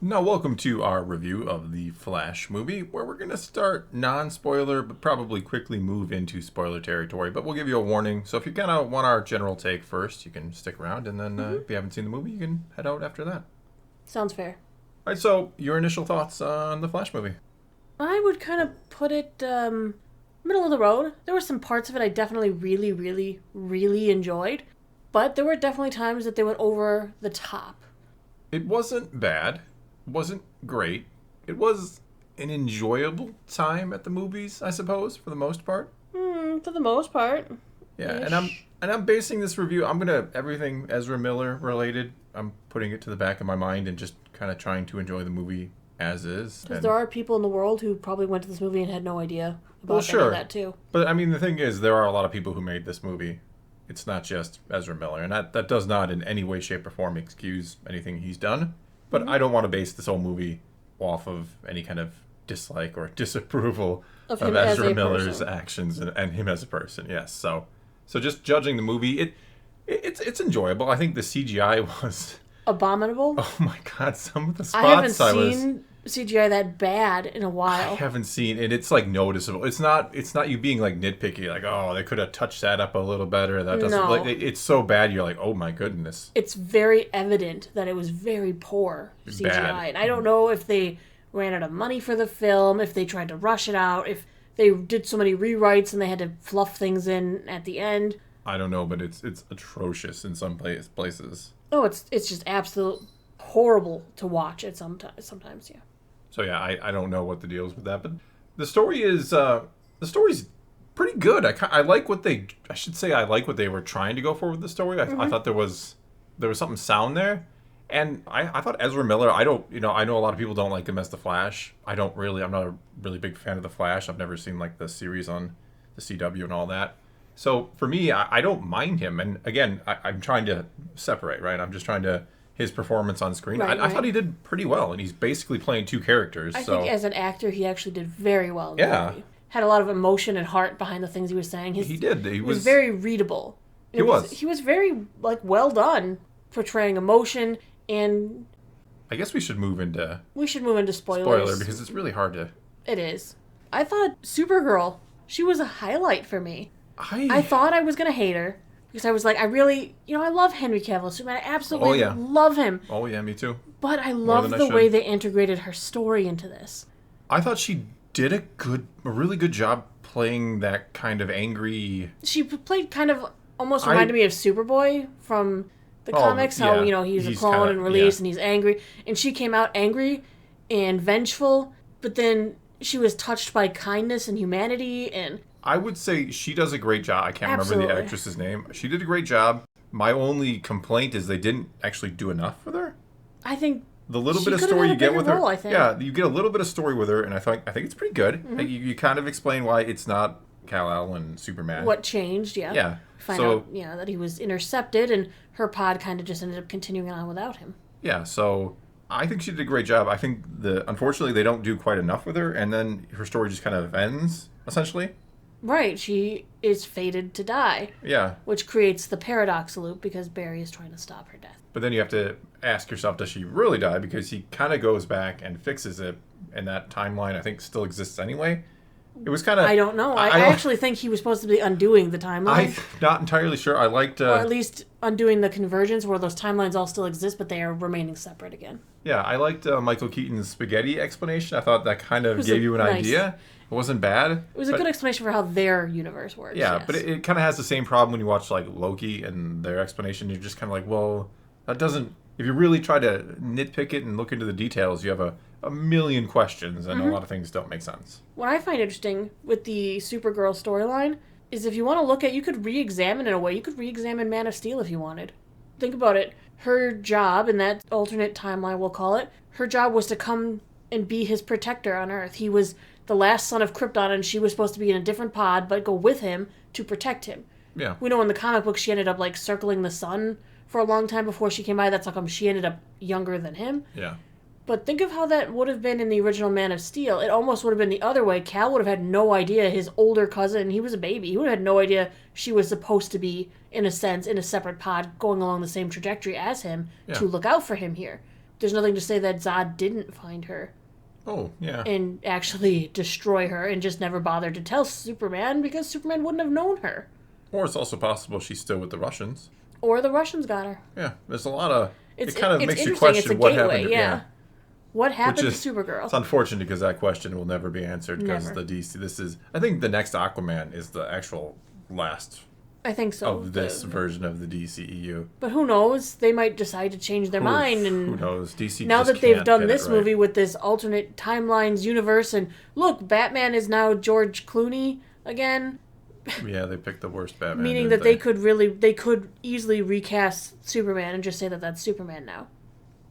Now, welcome to our review of the Flash movie, where we're going to start non-spoiler, but probably quickly move into spoiler territory. But we'll give you a warning, so if you kind of want our general take first, you can stick around, and then if you haven't seen the movie, you can head out after that. Sounds fair. All right, so your initial thoughts on the Flash movie? I would kind of put it middle of the road. There were some parts of it I definitely really enjoyed, but there were definitely times that they went over the top. It wasn't bad. It wasn't great. It was an enjoyable time at the movies, I suppose, for the most part. For the most part. Yeah, Ish. and I'm basing this review. I'm gonna everything Ezra Miller related. I'm putting it to the back of my mind and just kind of trying to enjoy the movie as is. Because there are people in the world who probably went to this movie and had no idea about Well, any sure. of that too. But I mean, the thing is, there are a lot of people who made this movie. It's not just Ezra Miller, and that does not in any way, shape, or form excuse anything he's done. But I don't want to base this whole movie off of any kind of dislike or disapproval Of of him as Ezra a Miller's person. actions and him as a person. Yes, so just judging the movie, it's enjoyable. I think the CGI was, Abominable. oh my god, some of the I haven't spots seen CGI that bad in a I while. haven't seen, and it's like noticeable. It's not you being like nitpicky, like, oh, they could have touched that up a little better. That doesn't No. like it's so bad. You're like, oh my goodness. It's very evident that it was very poor CGI. Bad. And I don't know if they ran out of money for the film, if they tried to rush it out, if they did so many rewrites and they had to fluff things in at the end. I don't know, but it's atrocious in some places. Oh, it's just absolute horrible to watch at sometimes, yeah. So yeah, I don't know what the deal is with that, but the story is the story's pretty good. I like what I like what they were trying to go for with the story. I thought there was something sound there, and I thought Ezra Miller. I know a lot of people don't like him as the Flash. I'm not a really big fan of the Flash. I've never seen like the series on the CW and all that. So for me, I don't mind him. And again, I'm trying to separate, right? I'm just trying to his performance on screen. Right, I thought right. he did pretty well, and he's basically playing two characters. I so think as an actor, he actually did very well in the Yeah. movie. Had a lot of emotion and heart behind the things he was saying. he did. He was very readable. He was. He was very, well done portraying emotion, and I guess we should move into we should move into spoilers. spoiler because it's really hard to. It is. I thought Supergirl, she was a highlight for me. I thought I was going to hate her because I was like, I really, I love Henry Cavill Superman. I absolutely love him. Oh yeah, me too. But I love than I the should. way they integrated her story into this. I thought she did a really good job playing that kind of angry. She played kind of, almost reminded me of Superboy from the comics. How, yeah. he's a He's clone kinda- and released yeah. and he's angry. And she came out angry and vengeful, but then she was touched by kindness and humanity, and I would say she does a great job. I can't remember Absolutely. the actress's name. She did a great job. My only complaint is they didn't actually do enough with her. I think The little She bit of could've story had you a get bigger with her, role, I think. yeah, you get a little bit of story with her, and I think it's pretty good. Mm-hmm. You kind of explain why it's not Kal-El and Superman. what changed, yeah. Yeah. Find So- out, that he was intercepted and her pod kind of just ended up continuing on without him. Yeah, so I think she did a great job. I think unfortunately they don't do quite enough with her, and then her story just kind of ends essentially. Right, she is fated to die, Yeah, which creates the paradox loop because Barry is trying to stop her death. but then you have to ask yourself, does she really die? Because he kind of goes back and fixes it, and that timeline I think still exists anyway. It was kind of I don't know. I actually think he was supposed to be undoing the timeline. I'm not entirely sure. I liked. Or at least undoing the convergence where those timelines all still exist, but they are remaining separate again. Yeah, I liked Michael Keaton's spaghetti explanation. I thought that kind of was gave you an nice. idea. It wasn't bad. It was a good explanation for how their universe works. Yeah, yes. but it kind of has the same problem when you watch like Loki and their explanation. You're just kind of like, well, that doesn't. If you really try to nitpick it and look into the details, you have a million questions, and a lot of things don't make sense. What I find interesting with the Supergirl storyline is if you want to look at, you could re-examine in a way. You could re-examine Man of Steel if you wanted. Think about it. Her job in that alternate timeline, we'll call it, her job was to come and be his protector on Earth. He was the last son of Krypton, and she was supposed to be in a different pod, but go with him to protect him. Yeah. We know in the comic book she ended up like circling the sun for a long time before she came by. That's how come she ended up younger than him. Yeah. But think of how that would have been in the original Man of Steel. It almost would have been the other way. Cal would have had no idea his older cousin, he was a baby, he would have had no idea she was supposed to be, in a sense, in a separate pod going along the same trajectory as him to look out for him here. there's nothing to say that Zod didn't find her. Oh, yeah. And actually destroy her and just never bothered to tell Superman because Superman wouldn't have known her. Or it's also possible she's still with the Russians. Or the Russians got her. Yeah, there's a lot of... It's, it kind of it's makes you interesting. question It's a what gateway, happened. yeah. What happened to Supergirl? It's unfortunate because that question will never be answered because the DC... This is... I think the next Aquaman is the actual last... I think so. Of this version of the DCEU. But who knows? They might decide to change their mind. And who knows? DC now just that they've can't done get this it right. movie with this alternate timelines universe, and look, Batman is now George Clooney again. Yeah, they picked the worst Batman. Meaning that they could easily recast Superman and just say that that's Superman now.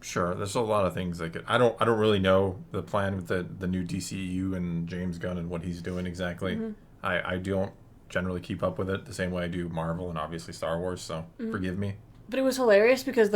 Sure, there's a lot of things like it. I don't really know the plan with the new DCEU and James Gunn and what he's doing exactly. Mm-hmm. I don't generally keep up with it the same way I do Marvel and obviously Star Wars, so forgive me. But it was hilarious because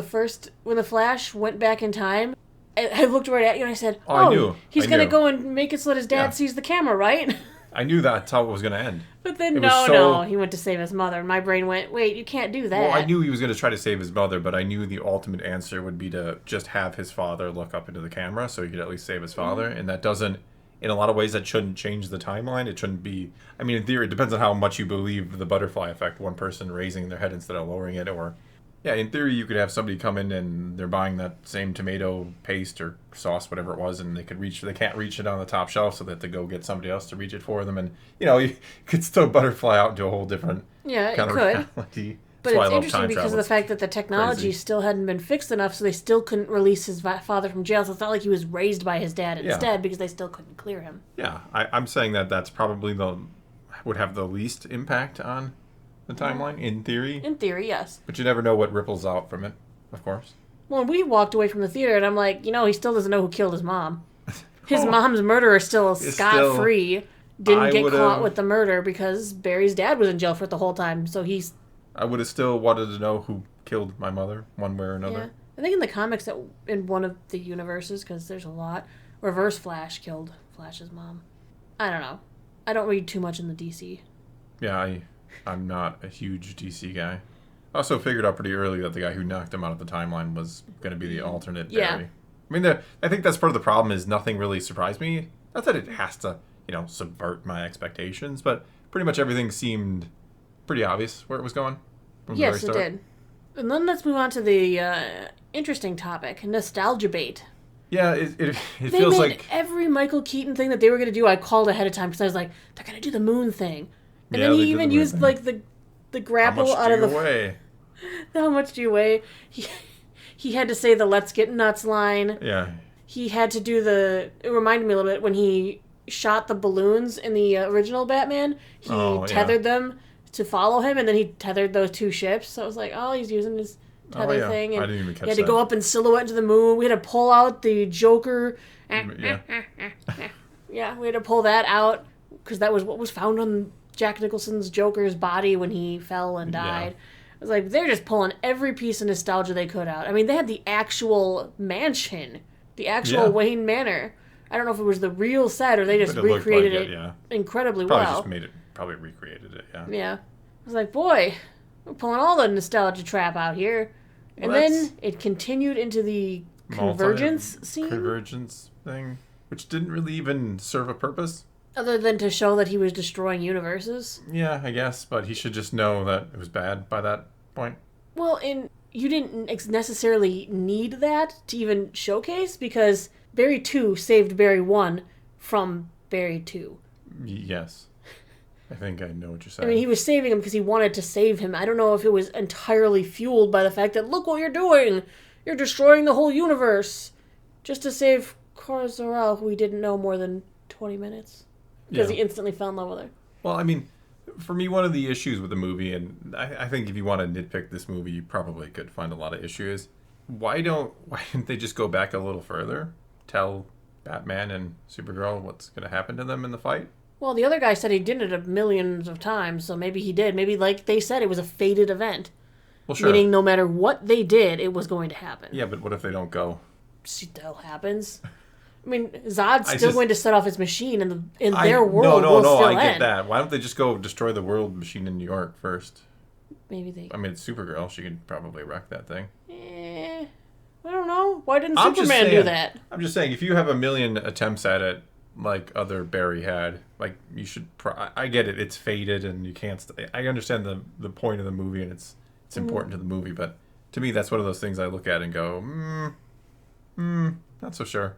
when the Flash went back in time, I looked right at you and I said, I knew. He's going to go and make it so that his dad sees the camera, right? I knew that's how it was going to end. But then, no, he went to save his mother. And my brain went, wait, you can't do that. Well, I knew he was going to try to save his mother, but I knew the ultimate answer would be to just have his father look up into the camera so he could at least save his father. And that doesn't, in a lot of ways, that shouldn't change the timeline. It shouldn't be, I mean, in theory, it depends on how much you believe the butterfly effect, one person raising their head instead of lowering it, or... Yeah, in theory, you could have somebody come in and they're buying that same tomato paste or sauce, whatever it was, and they can't reach it on the top shelf, so they have to go get somebody else to reach it for them. And, you could still butterfly out into a whole different kind of reality. But it's interesting because of the fact that the technology still hadn't been fixed enough, so they still couldn't release his father from jail. So it's not like he was raised by his dad instead, because they still couldn't clear him. Yeah, I'm saying that's probably would have the least impact on the timeline, in theory. In theory, yes. But you never know what ripples out from it, of course. Well, we walked away from the theater, and I'm like, he still doesn't know who killed his mom. His mom's murderer is still scot-free. Didn't get caught with the murder because Barry's dad was in jail for it the whole time, so he's... I would have still wanted to know who killed my mother, one way or another. Yeah. I think in the comics, that in one of the universes, because there's a lot, Reverse Flash killed Flash's mom. I don't know. I don't read too much in the DC. Yeah, I'm not a huge DC guy. I also figured out pretty early that the guy who knocked him out of the timeline was going to be the alternate Barry. I mean, I think that's part of the problem is nothing really surprised me. Not that it has to, subvert my expectations, but pretty much everything seemed pretty obvious where it was going. Yes, it did. And then let's move on to the interesting topic, nostalgia bait. Yeah, it feels feels like... like... every Michael Keaton thing that they were going to do, I called ahead of time because I was like, they're going to do the moon thing. And then he even used, the grapple out of the... How much do you weigh? How much do you weigh? He had to say the let's get nuts line. Yeah. He had to do it reminded me a little bit when he shot the balloons in the original Batman. He tethered them to follow him, and then he tethered those two ships. So I was like, he's using his tether thing. And I didn't even catch that. He had to go up and silhouette into the moon. We had to pull out the Joker. Yeah. Yeah, we had to pull that out because that was what was found on Jack Nicholson's Joker's body when he fell and died. Yeah. I was like, they're just pulling every piece of nostalgia they could out. I mean, they had the actual mansion, the actual Wayne Manor. I don't know if it was the real set or they just recreated it incredibly well. Probably recreated it, yeah. Yeah. I was like, boy, we're pulling all the nostalgia trap out here. And then it continued into the convergence scene. Convergence thing, which didn't really even serve a purpose. Other than to show that he was destroying universes? Yeah, I guess, but he should just know that it was bad by that point. Well, you didn't necessarily need that to even showcase, because Barry 2 saved Barry 1 from Barry 2. Yes. I think I know what you're saying. I mean, he was saving him because he wanted to save him. I don't know if it was entirely fueled by the fact that, look what you're doing! You're destroying the whole universe! Just to save Cora Zor-El, who we didn't know more than 20 minutes. Because he instantly fell in love with her. Well, I mean, for me, one of the issues with the movie, and I think if you want to nitpick this movie, you probably could find a lot of issues. Why didn't they just go back a little further? Tell Batman and Supergirl what's going to happen to them in the fight? Well, the other guy said he did it millions of times, so maybe he did. Maybe, like they said, it was a fated event. Well, sure. Meaning no matter what they did, it was going to happen. Yeah, but what if they don't go? Still happens. I mean, Zod's still going to set off his machine, and their world will still end. No, I get end. that. Why don't they just go destroy the world machine in New York first? Maybe they... I mean, it's Supergirl. She could probably wreck that thing. I don't know. Why didn't I'm just Superman do saying- that? I'm just saying, if you have a million attempts at it, like other Barry had, like you should. I get it. It's faded, and you can't. I understand the point of the movie, and it's important to the movie. But to me, that's one of those things I look at and go, not so sure.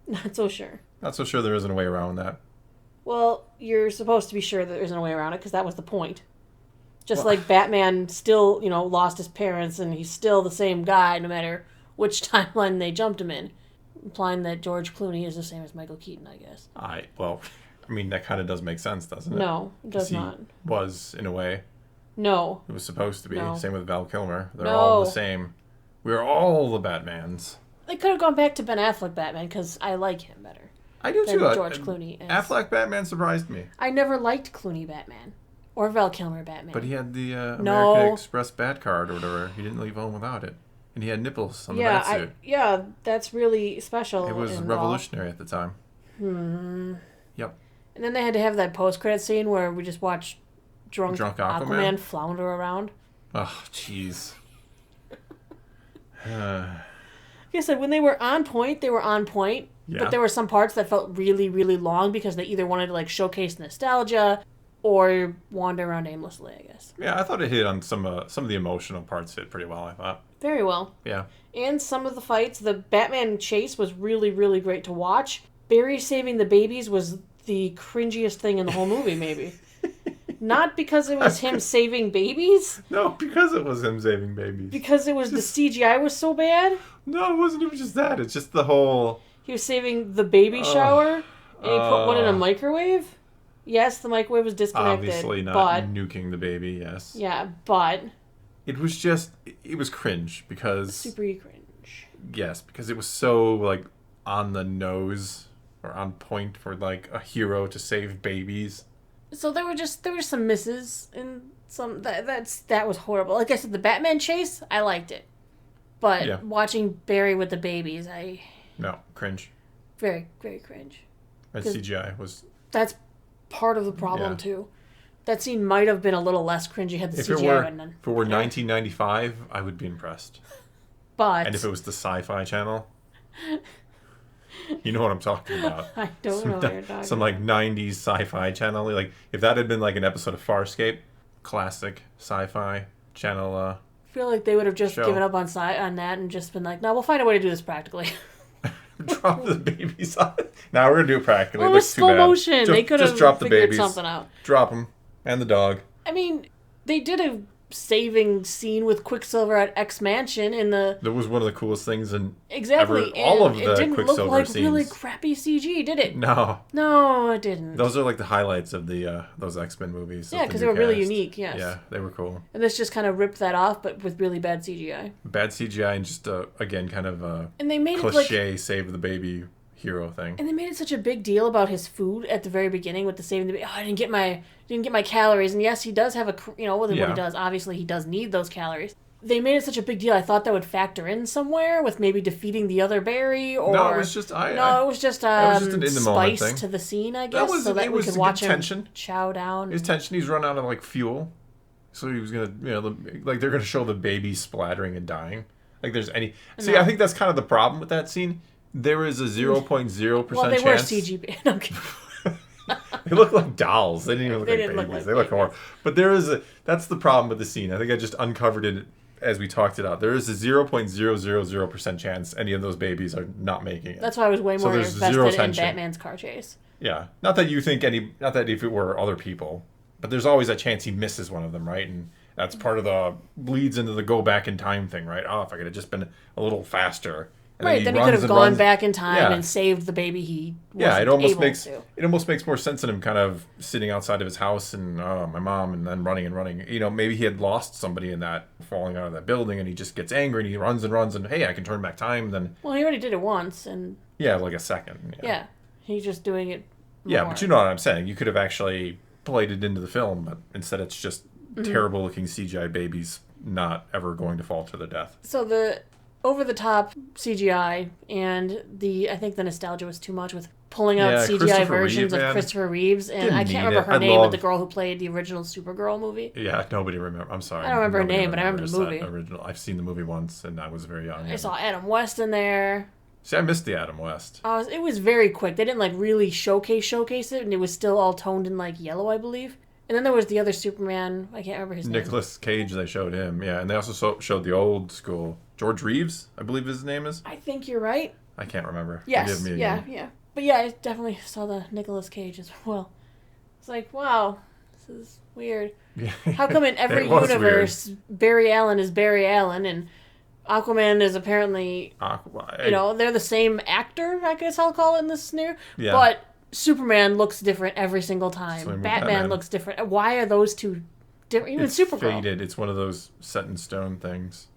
Not so sure. Not so sure there isn't a way around that. Well, you're supposed to be sure that there isn't a way around it because that was the point. Just like Batman still, lost his parents and he's still the same guy no matter which timeline they jumped him in. Implying that George Clooney is the same as Michael Keaton, I guess. That kind of does make sense, doesn't it? No, it does not. He was, in a way. No. It was supposed to be. No. Same with Val Kilmer. They're No. all the same. We're all the Batmans. They could have gone back to Ben Affleck Batman because I like him better. I do than too. George Clooney. Affleck Batman surprised me. I never liked Clooney Batman. Or Val Kilmer Batman. But he had the No. American Express Bat card or whatever. He didn't leave home without it. And he had nipples on the bat suit. Yeah, that's really special. It was revolutionary at the time. Yep. And then they had to have that post-credit scene where we just watch drunk Aquaman flounder around. Oh, jeez. Like I said, when they were on point, they were on point. Yeah. But there were some parts that felt really, really long because they either wanted to showcase nostalgia or wander around aimlessly, I guess. Yeah, I thought it hit on some of the emotional parts hit pretty well, I thought. Very well. Yeah. And some of the fights, the Batman chase was really, really great to watch. Barry saving the babies was the cringiest thing in the whole movie, maybe. Not because it was him saving babies. No, because it was him saving babies. Because it was the CGI was so bad. No, it wasn't even just that. It's just the whole... He was saving the baby shower, and he put one in a microwave. Yes, the microwave was disconnected. Obviously not but, nuking the baby, yes. Yeah, but... It was just... It was cringe, because... Super cringe. Yes, because it was so, on the nose, or on point for, a hero to save babies. So there were some misses, and some... That was horrible. Like I said, the Batman chase, I liked it. But watching Barry with the babies, No, cringe. Very, very cringe. And CGI was... That's part of the problem, too. That scene might have been a little less cringy had the CGI been done. If it were 1995, I would be impressed. But... And if it was the Sci-Fi Channel... You know what I'm talking about. I don't know what you're talking some, about. 90s Sci-Fi Channel. If that had been, an episode of Farscape, classic Sci-Fi Channel... I feel like they would have just show. given up on that and just been like, no, we'll find a way to do this practically. Drop the babies on it. Now we're going to do it practically. Well, it was slow motion. They could have drop the figured babies. something out. Drop them. And the dog. I mean, they did a saving scene with Quicksilver at X Mansion in the... That was one of the coolest things in Exactly. all of it the didn't Quicksilver look like scenes. really crappy CG, did it? No. No, it didn't. Those are the highlights of the those X-Men movies. Yeah, because they were really unique, yes. Yeah, they were cool. And this just kind of ripped that off, but with really bad CGI. Bad CGI and just, again, kind of a and they made cliche save the baby hero thing. And they made it such a big deal about his food at the very beginning with the saving the baby. Oh, I didn't get my calories. And yes, he does have what he does. Obviously, he does need those calories. They made it such a big deal. I thought that would factor in somewhere with maybe defeating the other Barry or... No, it was just... it was just an in-the-moment spice thing. to the scene, I guess, so that it we was could good watch tension. him chow down. His tension, he's run out of, fuel. So he was going to, they're going to show the baby splattering and dying. There's any... See, I think that's kind of the problem with that scene. There is a 0.0% chance... Well, they were CG... Okay. They look like dolls. They didn't even look They like didn't babies. look like They look babies. horrible. But there is that's the problem with the scene. I think I just uncovered it as we talked it out. There is a 0.000% chance any of those babies are not making it. That's why I was way more there's invested zero in tension. Batman's car chase. Yeah. Not that if it were other people, but there's always a chance he misses one of them, right? And that's part of the bleeds into the go back in time thing, right? Oh, if I could have just been a little faster. And Right, then he could have gone back in time and saved the baby he wasn't it almost able makes to. it almost makes more sense than him kind of sitting outside of his house and my mom and then running and running. Maybe he had lost somebody in that falling out of that building and he just gets angry and he runs and hey, I can turn back time. Then Well, he already did it once and like a second. yeah, he's just doing it more. Yeah, but you know what I'm saying. You could have actually played it into the film, but instead it's just terrible looking CGI babies not ever going to fall to their death. So the over the top CGI, and I think the nostalgia was too much with pulling out Yeah, CGI Christopher versions Reeve, of man. Christopher Reeves, and Didn't I can't need remember it. her name, but the girl who played the original Supergirl movie. Yeah, nobody remember. I'm sorry. I don't remember her Nobody name, but I remember remembers the movie. that original. I've seen the movie once, and I was very young. I saw Adam West in there. See, I missed the Adam West. It was very quick. They didn't like really showcase it, and it was still all toned in like yellow, I believe. And then there was the other Superman. I can't remember his name. Nicolas Cage, they showed him. Yeah, and they also showed the old school. George Reeves, I believe his name is. I think you're right. I can't remember. Yes. Forgive me Yeah, again. yeah. But yeah, I definitely saw the Nicolas Cage as well. It's like, wow, this is weird. Yeah. How come in every It was universe Barry Allen is Barry Allen and Aquaman is apparently, they're the same actor, I guess I'll call it in this scenario. Yeah. But Superman looks different every single time. Same with Batman looks different. Why are those two different? Even It's Supergirl. faded. It's one of those set in stone things.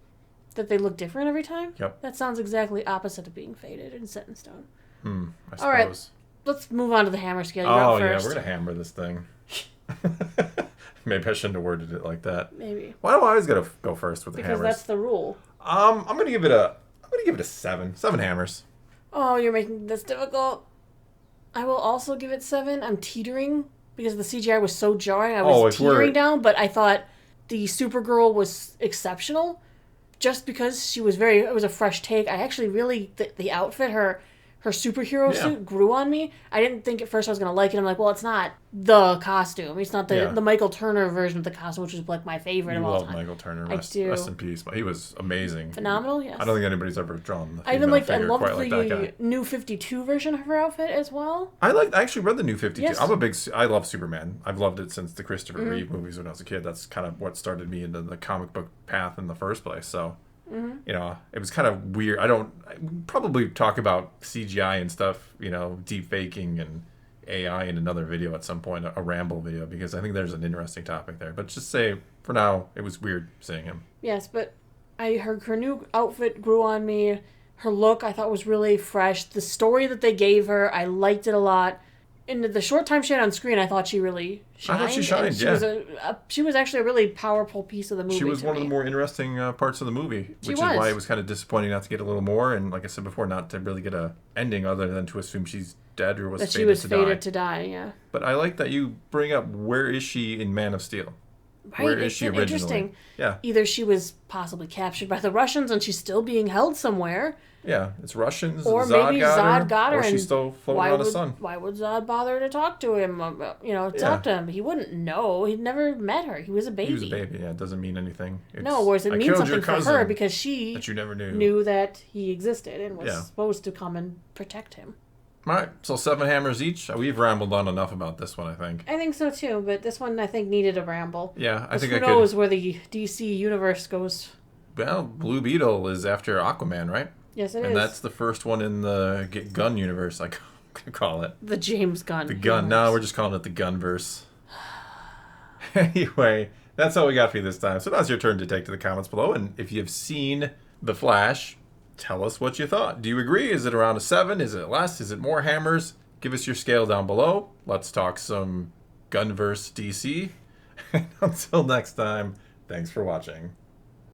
That they look different every time? Yep. That sounds exactly opposite of being faded and set in stone. I suppose. All right. Let's move on to the hammer scale. You're Oh, up yeah, first. we're going to hammer this thing. Maybe I shouldn't have worded it like that. Maybe. Why do I always got to go first with the Because hammers? that's the rule. I'm going to give it a 7. 7 hammers. Oh, you're making this difficult. I will also give it 7. I'm teetering because the CGI was so jarring. I was teetering down, but I thought the Supergirl was exceptional just because she was it was a fresh take. I actually really, the outfit, her superhero suit grew on me. I didn't think at first I was going to like it. I'm like, well, it's not the costume. It's not the Michael Turner version of the costume, which is like my favorite of all time. You love Michael Turner. Rest in peace. He was amazing. Phenomenal, yes. I don't think anybody's ever drawn the I even liked, I figure loved quite like that guy. the New 52 version of her outfit as well. I actually read the New 52. Yes. I love Superman. I've loved it since the Christopher Reeve movies when I was a kid. That's kind of what started me into the comic book path in the first place. So, it was kind of weird. I probably talk about CGI and stuff, deep faking and AI in another video at some point, a Ramble video, because I think there's an interesting topic there. But just say, for now, it was weird seeing him. Yes, but her new outfit grew on me. Her look I thought was really fresh. The story that they gave her, I liked it a lot. In the short time she had on screen, I thought she really shined. I thought she shined, She was actually a really powerful piece of the movie. She was one of the more interesting parts of the movie, which is why it was kind of disappointing not to get a little more. And like I said before, not to really get a ending other than to assume she's dead or was fated to die. That she was fated to die, yeah. But I like that you bring up, where is she in Man of Steel? Right, where is she originally? Interesting. Yeah. Either she was possibly captured by the Russians and she's still being held somewhere. Yeah, it's Russians. Or Zod maybe Zod got her. Or she's still floating around the sun. Why would Zod bother to talk to him? Talk to him. He wouldn't know. He'd never met her. He was a baby. He was a baby. Yeah, it doesn't mean anything. Whereas it means something for her because she that you never knew that he existed and was supposed to come and protect him. All right, so 7 hammers each. We've rambled on enough about this one, I think. I think so too, but this one I think needed a ramble. Yeah, I think who knows where the DC universe goes. Well, Blue Beetle is after Aquaman, right? Yes, it is. And that's the first one in the Gunn universe, I could call it. The James Gunn. The Gunn. No, we're just calling it the Gunverse. Anyway, that's all we got for you this time. So now it's your turn to take to the comments below. And if you've seen The Flash, tell us what you thought. Do you agree? Is it around a 7? Is it less? Is it more hammers? Give us your scale down below. Let's talk some Gunverse DC. Until next time, thanks for watching.